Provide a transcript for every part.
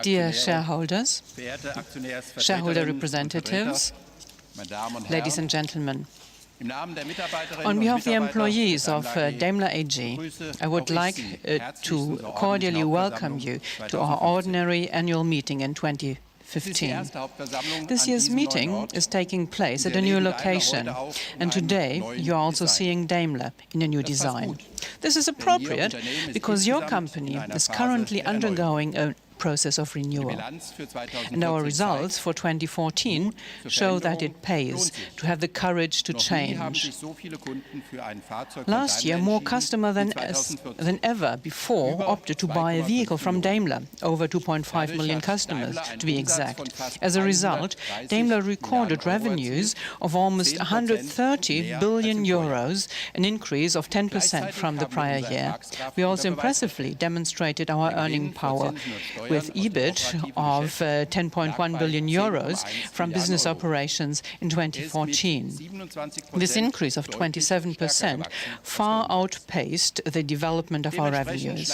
Dear shareholders, shareholder representatives, ladies and gentlemen, on behalf of the employees of Daimler AG, I would like to cordially welcome you to our ordinary annual meeting in 2015. This year's meeting is taking place at a new location, and today you are also seeing Daimler in a new design. This is appropriate because your company is currently undergoing a process of renewal. And our results for 2014 show that it pays to have the courage to change. Last year, more customers than ever before opted to buy a vehicle from Daimler, over 2.5 million customers to be exact. As a result, Daimler recorded revenues of almost 130 billion euros, an increase of 10% from the prior year. We also impressively demonstrated our earning power, with EBIT of 10.1 billion euros from business operations in 2014. This increase of 27% far outpaced the development of our revenues.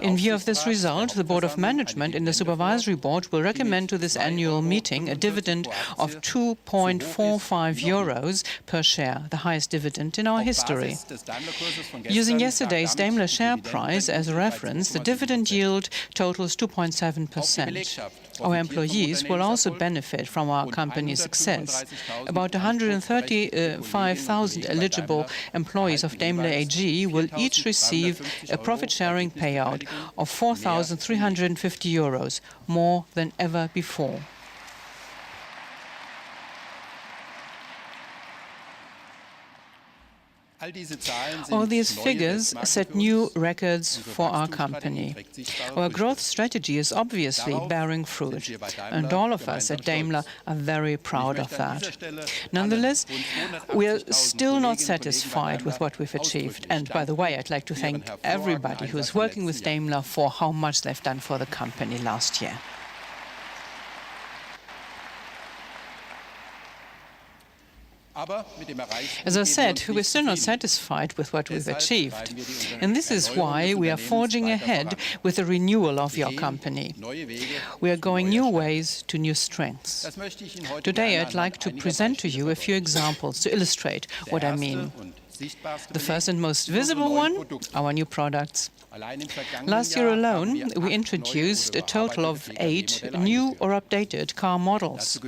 In view of this result, the Board of Management and the Supervisory Board will recommend to this annual meeting a dividend of 2.45 euros per share, the highest dividend in our history. Using yesterday's Daimler share price as a reference, the dividend yield totals 2.7%. Our employees will also benefit from our company's success. About 135,000 eligible employees of Daimler AG will each receive a profit-sharing payout of 4,350 euros, more than ever before. All these figures set new records for our company. Our growth strategy is obviously bearing fruit, and all of us at Daimler are very proud of that. Nonetheless, we are still not satisfied with what we've achieved. And by the way, I'd like to thank everybody who is working with Daimler for how much they've done for the company last year. As I said, we're still not satisfied with what we've achieved. And this is why we are forging ahead with the renewal of your company. We are going new ways to new strengths. Today, I'd like to present to you a few examples to illustrate what I mean. The first and most visible one, our new products. Last year alone, we introduced a total of 8 new or updated car models.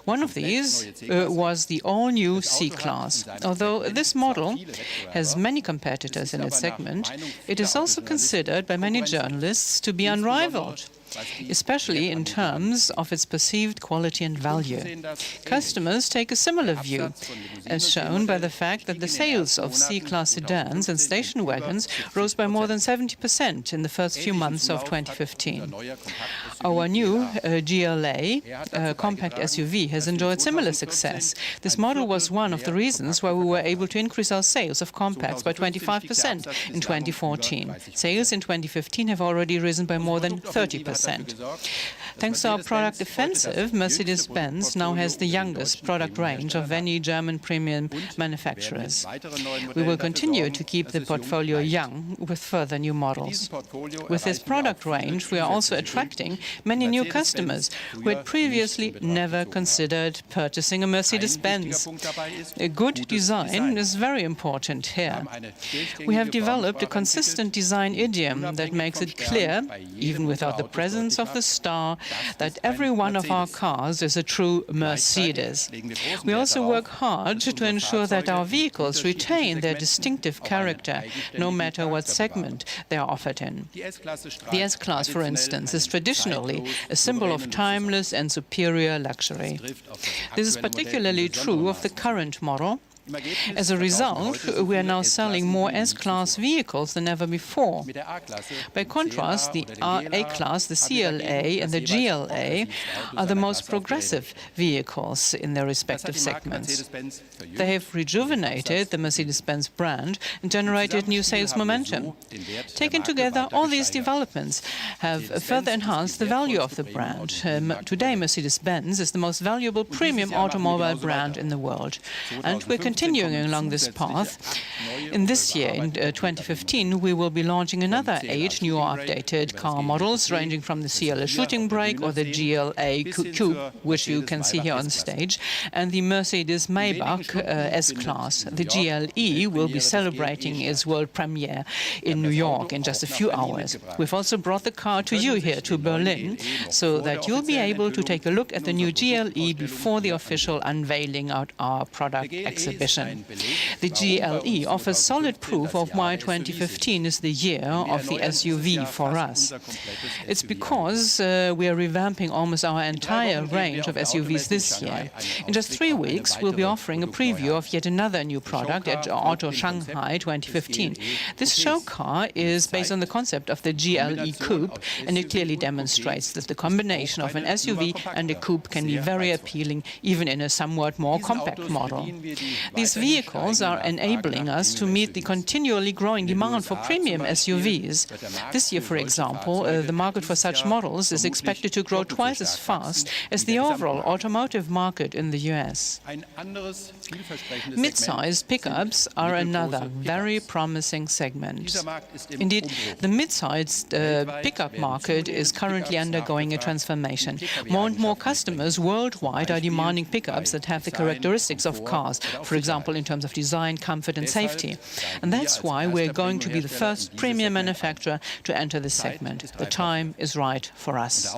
One of these was the all-new C-Class. Although this model has many competitors in its segment, it is also considered by many journalists to be unrivaled, especially in terms of its perceived quality and value. Customers take a similar view, as shown by the fact that the sales of C-Class sedans and station wagons rose by more than 70% in the first few months of 2015. Our new GLA, compact SUV, has enjoyed similar success. This model was one of the reasons why we were able to increase our sales of compacts by 25% in 2014. Sales in 2015 have already risen by more than 30%. Thanks to our product offensive, Mercedes-Benz now has the youngest product range of any German premium manufacturers. We will continue to keep the portfolio young with further new models. With this product range, we are also attracting many new customers who had previously never considered purchasing a Mercedes-Benz. A good design is very important here. We have developed a consistent design idiom that makes it clear, even without the presence of the star, that every one of our cars is a true Mercedes. We also work hard to ensure that our vehicles retain their distinctive character, no matter what segment they are offered in. The S-Class, for instance, is traditionally a symbol of timeless and superior luxury. This is particularly true of the current model. As a result, we are now selling more S-Class vehicles than ever before. By contrast, the A-Class, the CLA and the GLA are the most progressive vehicles in their respective segments. They have rejuvenated the Mercedes-Benz brand and generated new sales momentum. Taken together, all these developments have further enhanced the value of the brand. Today, Mercedes-Benz is the most valuable premium automobile brand in the world, and we're continuing along this path. In this year, in 2015, we will be launching another 8 new or updated car models, ranging from the CLA Shooting Brake or the GLA Coupe, which you can see here on stage, and the Mercedes-Maybach S-Class. The GLE will be celebrating its world premiere in New York in just a few hours. We've also brought the car to you here, to Berlin, so that you'll be able to take a look at the new GLE before the official unveiling at our product exhibition. The GLE offers solid proof of why 2015 is the year of the SUV for us. It's because we are revamping almost our entire range of SUVs this year. In just 3 weeks, we'll be offering a preview of yet another new product at Auto Shanghai 2015. This show car is based on the concept of the GLE Coupe, and it clearly demonstrates that the combination of an SUV and a coupe can be very appealing, even in a somewhat more compact model. These vehicles are enabling us to meet the continually growing demand for premium SUVs. This year, for example, the market for such models is expected to grow twice as fast as the overall automotive market in the US. Mid-sized pickups are another very promising segment. Indeed, the mid-sized pickup market is currently undergoing a transformation. More and more customers worldwide are demanding pickups that have the characteristics of cars, for example, in terms of design, comfort and safety. And that's why we're going to be the first premium manufacturer to enter this segment. The time is right for us.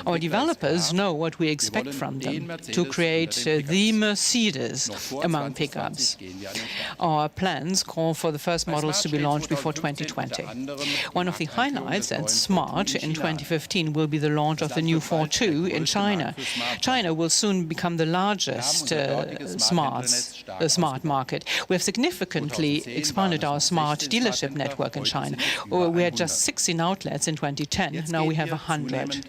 Our developers know what we expect from them, to create the Mercedes among pickups. Our plans call for the first models to be launched before 2020. One of the highlights at Smart in 2015 will be the launch of the new 4.2 in China. China will soon become the largest smart market. We have significantly expanded our smart dealership network in China. We had just 16 outlets in 2010. Now we have 100.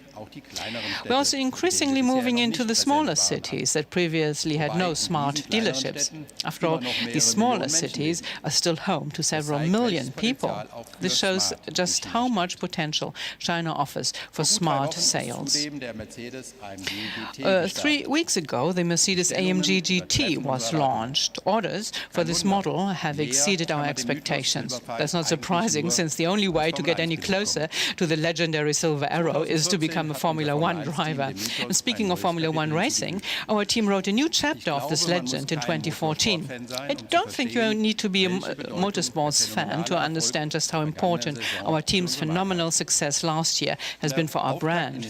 We're also increasingly moving into the smaller cities that previously had no smart dealerships. After all, these smaller cities are still home to several million people. This shows just how much potential China offers for smart sales. 3 weeks ago, the Mercedes-AMG GT was launched. Orders for this model have exceeded our expectations. That's not surprising, since the only way to get any closer to the legendary Silver Arrow is to become a Formula One driver. And speaking of Formula One racing, our team wrote a new chapter of this legend in 2014. I don't think you need to be a motorsports fan to understand just how important our team's phenomenal success last year has been for our brand.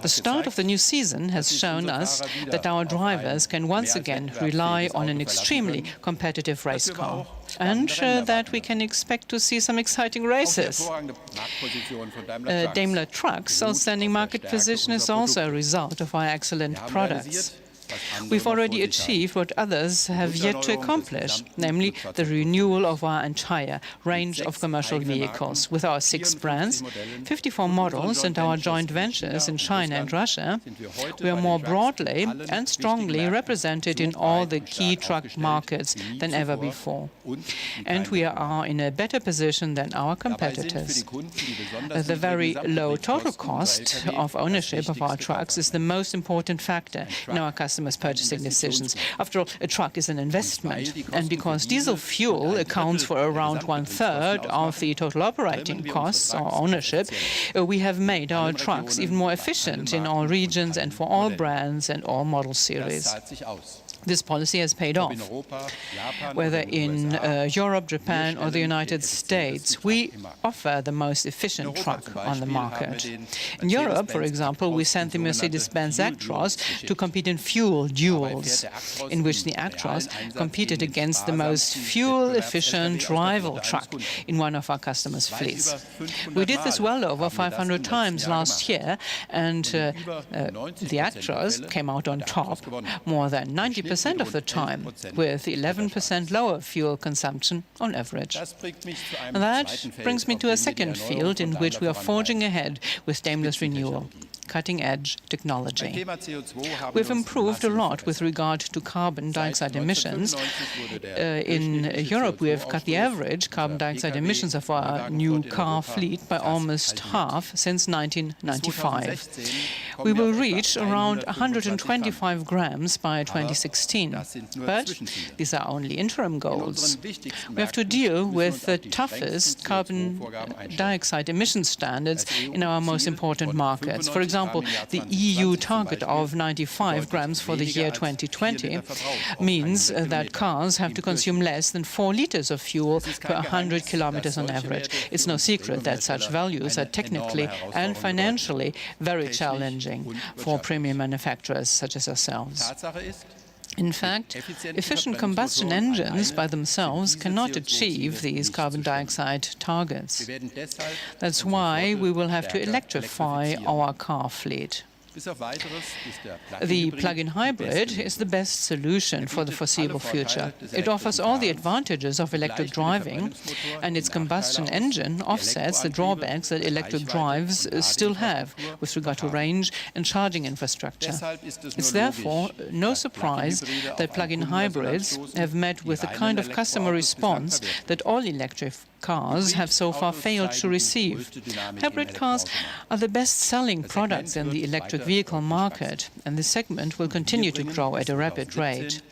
The start of the new season has shown us that our drivers can once again rely on an extremely competitive race car, and that we can expect to see some exciting races. Daimler Truck's outstanding market position is also a result of our excellent products. We've already achieved what others have yet to accomplish, namely the renewal of our entire range of commercial vehicles. With our 6 brands, 54 models and our joint ventures in China and Russia, we are more broadly and strongly represented in all the key truck markets than ever before. And we are in a better position than our competitors. The very low total cost of ownership of our trucks is the most important factor in our customers' purchasing decisions. After all, a truck is an investment, and because diesel fuel accounts for around 1/3 of the total operating costs or ownership, we have made our trucks even more efficient in all regions and for all brands and all model series. This policy has paid off. Whether in Europe, Japan or the United States, we offer the most efficient truck on the market. In Europe, for example, we sent the Mercedes-Benz Actros to compete in fuel duels, in which the Actros competed against the most fuel-efficient rival truck in one of our customers' fleets. We did this well over 500 times last year, and the Actros came out on top more than 90% of the time, with 11% lower fuel consumption on average. And that brings me to a second field in which we are forging ahead with Daimler's renewal: cutting-edge technology. We've improved a lot with regard to carbon dioxide emissions. In Europe, we have cut the average carbon dioxide emissions of our new car fleet by almost half since 1995. We will reach around 125 grams by 2016. But these are only interim goals. We have to deal with the toughest carbon dioxide emission standards in our most important markets. For example, the EU target of 95 grams for the year 2020 means that cars have to consume less than 4 liters of fuel per 100 kilometers on average. It's no secret that such values are technically and financially very challenging for premium manufacturers such as ourselves. In fact, efficient combustion engines by themselves cannot achieve these carbon dioxide targets. That's why we will have to electrify our car fleet. The plug-in hybrid is the best solution for the foreseeable future. It offers all the advantages of electric driving, and its combustion engine offsets the drawbacks that electric drives still have with regard to range and charging infrastructure. It's therefore no surprise that plug-in hybrids have met with the kind of customer response that all electric cars have so far failed to receive. Hybrid cars are the best-selling products in the electric vehicle market, and this segment will continue to grow at a rapid rate.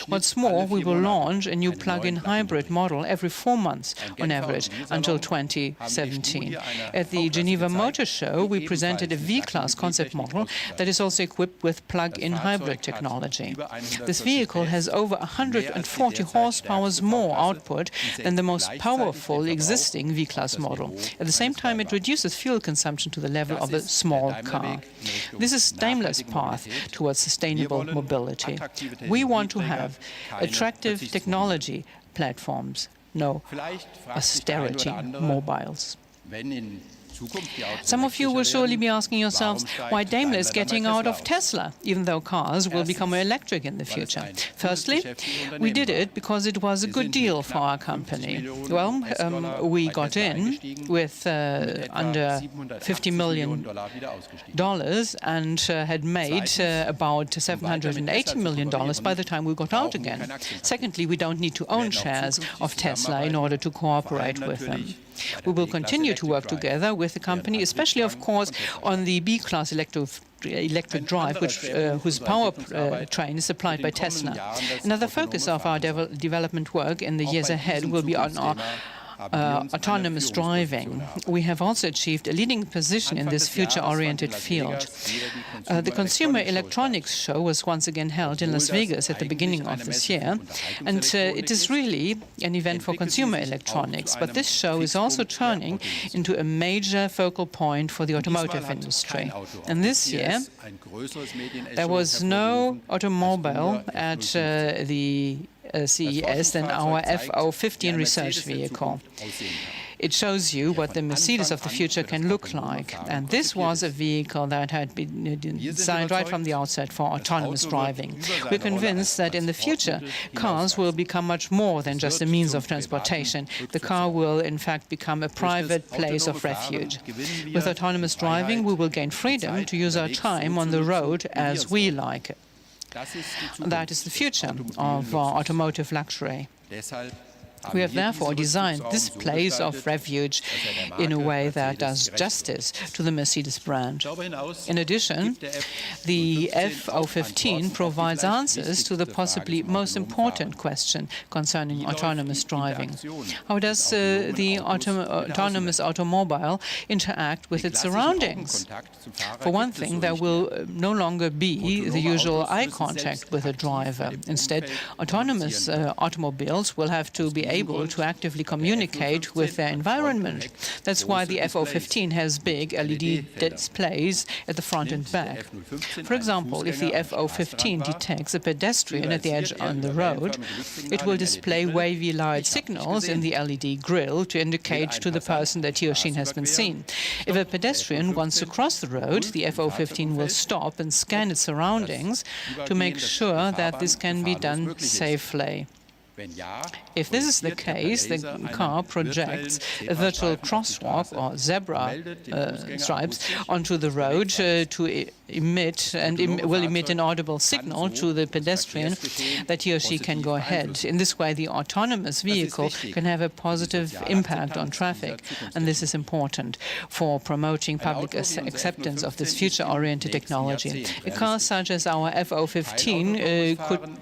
What's more, we will launch a new plug-in hybrid model every 4 months on average until 2017. At the Geneva Motor Show, we presented a V-Class concept model that is also equipped with plug-in hybrid technology. This vehicle has over 140 horsepower more output than the most powerful existing V-Class model. At the same time, it reduces fuel consumption to the level of a small car. This is Daimler's path towards sustainable mobility. We want to have attractive technology platforms, no austerity mobiles. Some of you will surely be asking yourselves why Daimler is getting out of Tesla, even though cars will become more electric in the future. Firstly, we did it because it was a good deal for our company. Well, we got in with under $50 million and had made about $780 million by the time we got out again. Secondly, we don't need to own shares of Tesla in order to cooperate with them. We will continue to work together with the company, especially, of course, on the B-Class electric drive, whose powertrain is supplied by Tesla. Another focus of our development work in the years ahead will be on our autonomous driving. We have also achieved a leading position in this future-oriented field. The Consumer Electronics Show was once again held in Las Vegas at the beginning of this year, and it is really an event for consumer electronics. But this show is also turning into a major focal point for the automotive industry. And this year, there was no automobile at the CES than our F015 research vehicle. It shows you what the Mercedes of the future can look like. And this was a vehicle that had been designed right from the outset for autonomous driving. We're convinced that in the future, cars will become much more than just a means of transportation. The car will, in fact, become a private place of refuge. With autonomous driving, we will gain freedom to use our time on the road as we like it. That is the future of automotive luxury. We have therefore designed this place of refuge in a way that does justice to the Mercedes brand. In addition, the F015 provides answers to the possibly most important question concerning autonomous driving. How does the autonomous automobile interact with its surroundings? For one thing, there will no longer be the usual eye contact with a driver. Instead, autonomous automobiles will have to be able to actively communicate with their environment. That's why the F015 has big LED displays at the front and back. For example, if the F015 detects a pedestrian at the edge on the road, it will display wavy light signals in the LED grille to indicate to the person that he or she has been seen. If a pedestrian wants to cross the road, the F015 will stop and scan its surroundings to make sure that this can be done safely. If this is the case, the car projects a virtual crosswalk or zebra stripes onto the road to emit will emit an audible signal to the pedestrian that he or she can go ahead. In this way, the autonomous vehicle can have a positive impact on traffic, and this is important for promoting public acceptance of this future-oriented technology. A car such as our FO15 could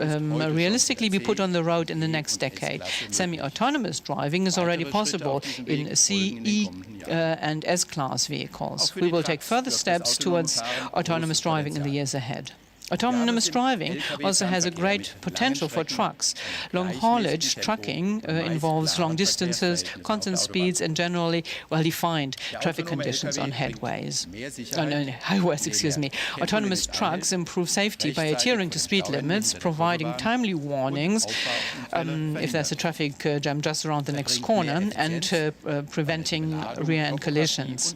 realistically be put on the road in the next decade. Semi-autonomous driving is already possible in C, E, and S-class vehicles. We will take further steps towards autonomous driving in the years ahead. Autonomous driving also has a great potential for trucks. Long-haulage trucking involves long distances, constant speeds, and generally well-defined traffic conditions on highways. Autonomous trucks improve safety by adhering to speed limits, providing timely warnings if there's a traffic jam just around the next corner, and preventing rear-end collisions.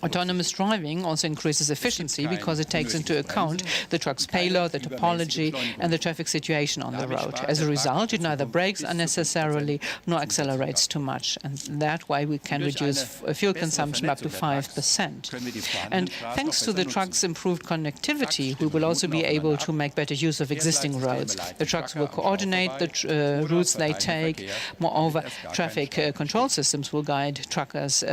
Autonomous driving also increases efficiency because it takes into account the truck's payload, the topology, and the traffic situation on the road. As a result, it neither brakes unnecessarily nor accelerates too much. And that way we can reduce fuel consumption by up to 5%. And thanks to the truck's improved connectivity, we will also be able to make better use of existing roads. The trucks will coordinate the routes they take. Moreover, traffic control systems will guide truckers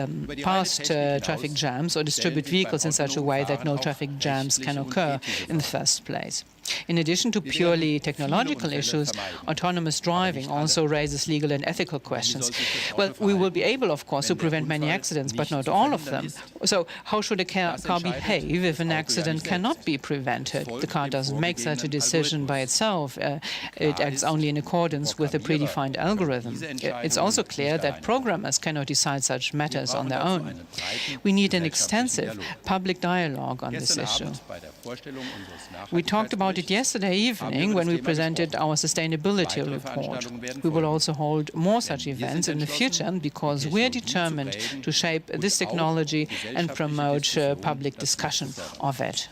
past traffic jams or distribute vehicles in such a way that no traffic jams can occur in the first place. In addition to purely technological issues, autonomous driving also raises legal and ethical questions. Well, we will be able, of course, to prevent many accidents, but not all of them. So how should a car behave if an accident cannot be prevented? The car doesn't make such a decision by itself. It acts only in accordance with a predefined algorithm. It's also clear that programmers cannot decide such matters on their own. We need an extensive public dialogue on this issue. We talked about it yesterday evening when we presented our sustainability report. We will also hold more such events in the future because we are determined to shape this technology and promote public discussion of it.